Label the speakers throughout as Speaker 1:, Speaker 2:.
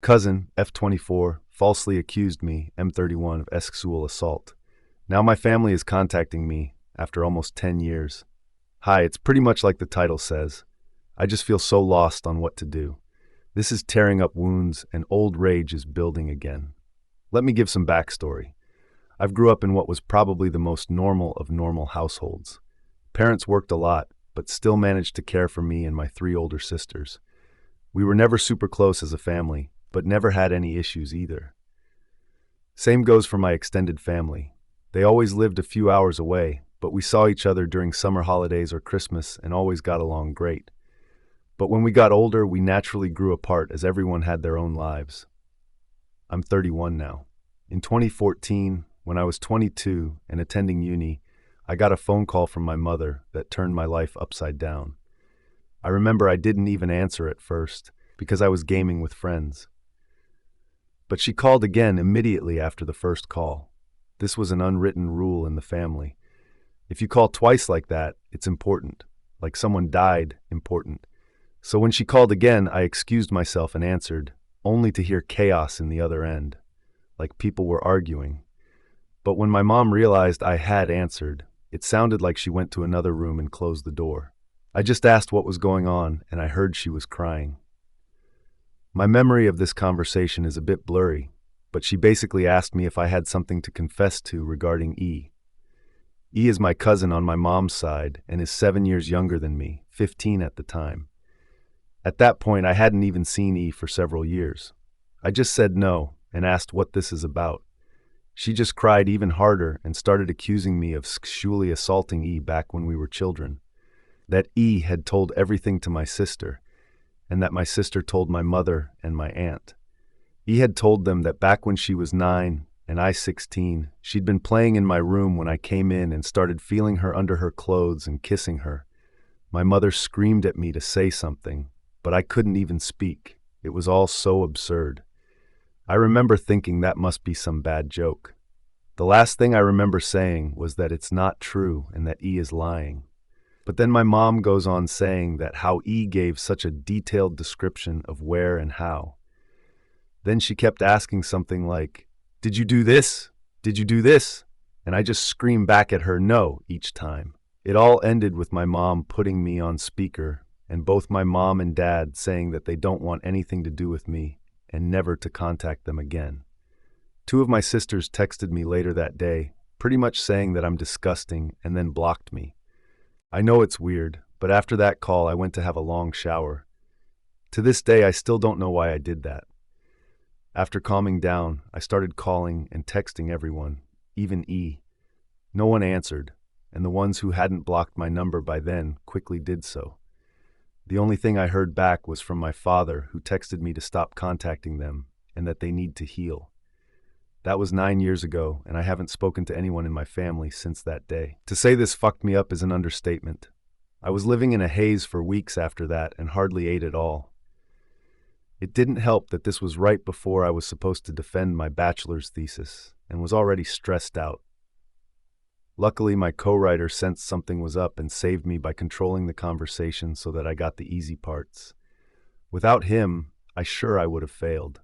Speaker 1: cousin, F24, falsely accused me, M31, of sexual assault. Now my family is contacting me after almost 10 years. Hi, it's pretty much like the title says. I just feel so lost on what to do. This is tearing up wounds and old rage is building again. Let me give some backstory. I've grew up in what was probably the most normal of normal households. Parents worked a lot, but still managed to care for me and my 3 older sisters. We were never super close as a family, but never had any issues either. Same goes for my extended family. They always lived a few hours away, but we saw each other during summer holidays or Christmas and always got along great. But when we got older, we naturally grew apart as everyone had their own lives. I'm 31 now. In 2014, when I was 22 and attending uni, I got a phone call from my mother that turned my life upside down. I remember I didn't even answer at first because I was gaming with friends. But she called again immediately after the first call. This was an unwritten rule in the family. If you call twice like that, it's important. Like someone died, important. So when she called again, I excused myself and answered, only to hear chaos in the other end, like people were arguing. But when my mom realized I had answered, it sounded like she went to another room and closed the door. I just asked what was going on, and I heard she was crying. My memory of this conversation is a bit blurry, but she basically asked me if I had something to confess to regarding E. E is my cousin on my mom's side and is 7 years younger than me, 15 at the time. At that point, I hadn't even seen E for several years. I just said no and asked what this is about. She just cried even harder and started accusing me of sexually assaulting E back when we were children. That E had told everything to my sister, and that my sister told my mother and my aunt. E had told them that back when she was 9 and I 16, she'd been playing in my room when I came in and started feeling her under her clothes and kissing her. My mother screamed at me to say something, but I couldn't even speak. It was all so absurd. I remember thinking that must be some bad joke. The last thing I remember saying was that it's not true and that E is lying. But then my mom goes on saying that how E gave such a detailed description of where and how. Then she kept asking something like, "Did you do this? Did you do this?" And I just screamed back at her no each time. It all ended with my mom putting me on speaker and both my mom and dad saying that they don't want anything to do with me and never to contact them again. 2 of my sisters texted me later that day, pretty much saying that I'm disgusting and then blocked me. I know it's weird, but after that call I went to have a long shower. To this day I still don't know why I did that. After calming down, I started calling and texting everyone, even E. No one answered, and the ones who hadn't blocked my number by then quickly did so. The only thing I heard back was from my father, who texted me to stop contacting them and that they need to heal. That was 9 years ago, and I haven't spoken to anyone in my family since that day. To say this fucked me up is an understatement. I was living in a haze for weeks after that and hardly ate at all. It didn't help that this was right before I was supposed to defend my bachelor's thesis and was already stressed out. Luckily, my co-writer sensed something was up and saved me by controlling the conversation so that I got the easy parts. Without him, I would have failed.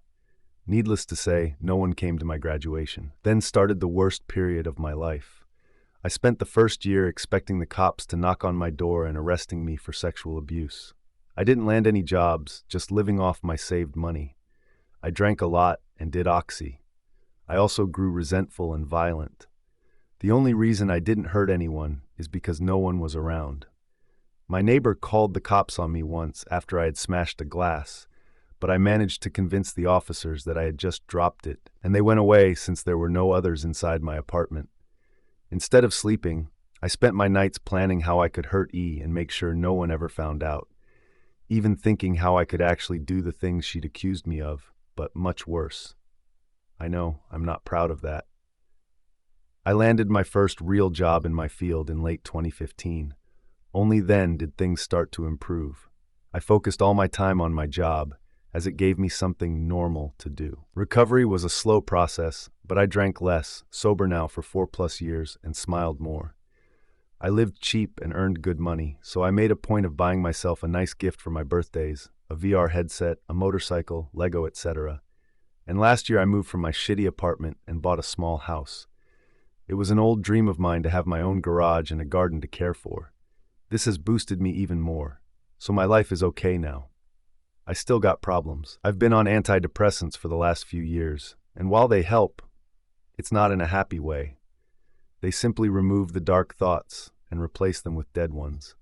Speaker 1: Needless to say, no one came to my graduation. Then started the worst period of my life. I spent the first year expecting the cops to knock on my door and arresting me for sexual abuse. I didn't land any jobs, just living off my saved money. I drank a lot and did oxy. I also grew resentful and violent. The only reason I didn't hurt anyone is because no one was around. My neighbor called the cops on me once after I had smashed a glass, but I managed to convince the officers that I had just dropped it, and they went away since there were no others inside my apartment. Instead of sleeping, I spent my nights planning how I could hurt E and make sure no one ever found out, even thinking how I could actually do the things she'd accused me of, but much worse. I know, I'm not proud of that. I landed my first real job in my field in late 2015. Only then did things start to improve. I focused all my time on my job, as it gave me something normal to do. Recovery was a slow process, but I drank less, sober now for 4+ years, and smiled more. I lived cheap and earned good money, so I made a point of buying myself a nice gift for my birthdays, a VR headset, a motorcycle, Lego, etc. And last year I moved from my shitty apartment and bought a small house. It was an old dream of mine to have my own garage and a garden to care for. This has boosted me even more. So my life is okay now. I still got problems. I've been on antidepressants for the last few years, and while they help, it's not in a happy way. They simply remove the dark thoughts and replace them with dead ones.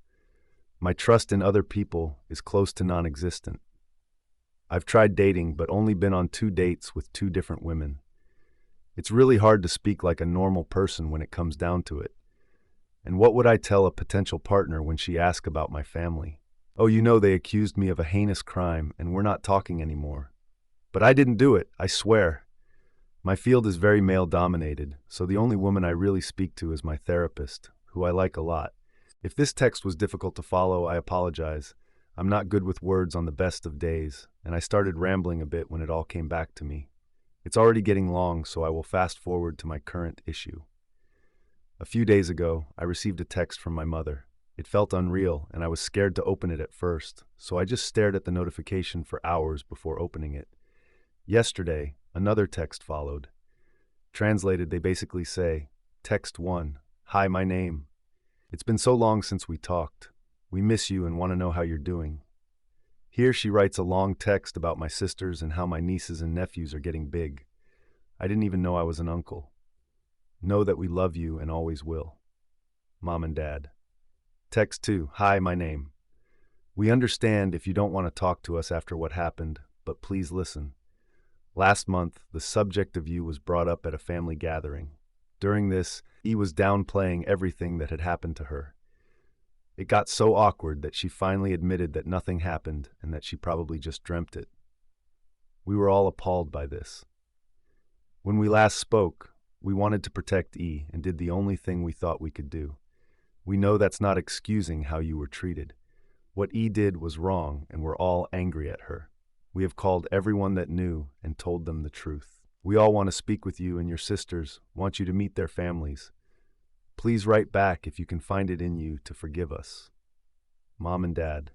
Speaker 1: My trust in other people is close to non-existent. I've tried dating, but only been on 2 dates with 2 different women. It's really hard to speak like a normal person when it comes down to it. And what would I tell a potential partner when she asks about my family? Oh, they accused me of a heinous crime and we're not talking anymore. But I didn't do it, I swear. My field is very male-dominated, so the only woman I really speak to is my therapist, who I like a lot. If this text was difficult to follow, I apologize. I'm not good with words on the best of days, and I started rambling a bit when it all came back to me. It's already getting long, so I will fast forward to my current issue. A few days ago, I received a text from my mother. It felt unreal, and I was scared to open it at first, so I just stared at the notification for hours before opening it. Yesterday, another text followed. Translated, they basically say, Text 1, hi, my name. It's been so long since we talked. We miss you and want to know how you're doing. Here she writes a long text about my sisters and how my nieces and nephews are getting big. I didn't even know I was an uncle. Know that we love you and always will. Mom and Dad. Text 2, hi, my name. We understand if you don't want to talk to us after what happened, but please listen. Last month, the subject of you was brought up at a family gathering. During this, E was downplaying everything that had happened to her. It got so awkward that she finally admitted that nothing happened and that she probably just dreamt it. We were all appalled by this. When we last spoke, we wanted to protect E and did the only thing we thought we could do. We know that's not excusing how you were treated. What E did was wrong, and we're all angry at her. We have called everyone that knew and told them the truth. We all want to speak with you and your sisters, want you to meet their families. Please write back if you can find it in you to forgive us. Mom and Dad.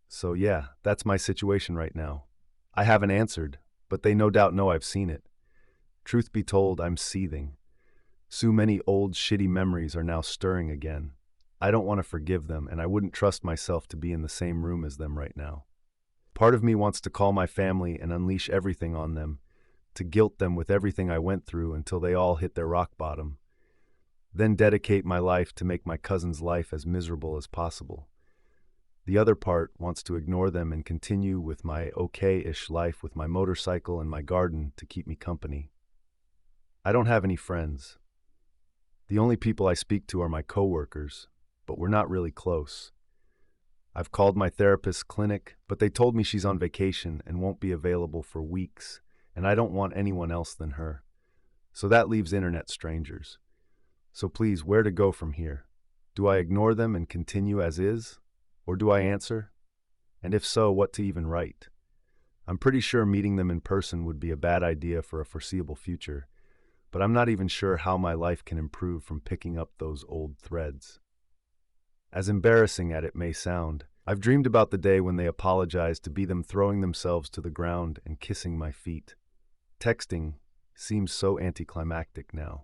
Speaker 1: So yeah, that's my situation right now. I haven't answered, but they no doubt know I've seen it. Truth be told, I'm seething. So many old shitty memories are now stirring again. I don't want to forgive them, and I wouldn't trust myself to be in the same room as them right now. Part of me wants to call my family and unleash everything on them, to guilt them with everything I went through until they all hit their rock bottom. Then dedicate my life to make my cousin's life as miserable as possible. The other part wants to ignore them and continue with my okay-ish life with my motorcycle and my garden to keep me company. I don't have any friends. The only people I speak to are my coworkers, but we're not really close. I've called my therapist's clinic, but they told me she's on vacation and won't be available for weeks, and I don't want anyone else than her. So that leaves internet strangers. So please, where to go from here? Do I ignore them and continue as is? Or do I answer? And if so, what to even write? I'm pretty sure meeting them in person would be a bad idea for a foreseeable future, but I'm not even sure how my life can improve from picking up those old threads. As embarrassing as it may sound, I've dreamed about the day when they apologized to be them throwing themselves to the ground and kissing my feet. Texting seems so anticlimactic now.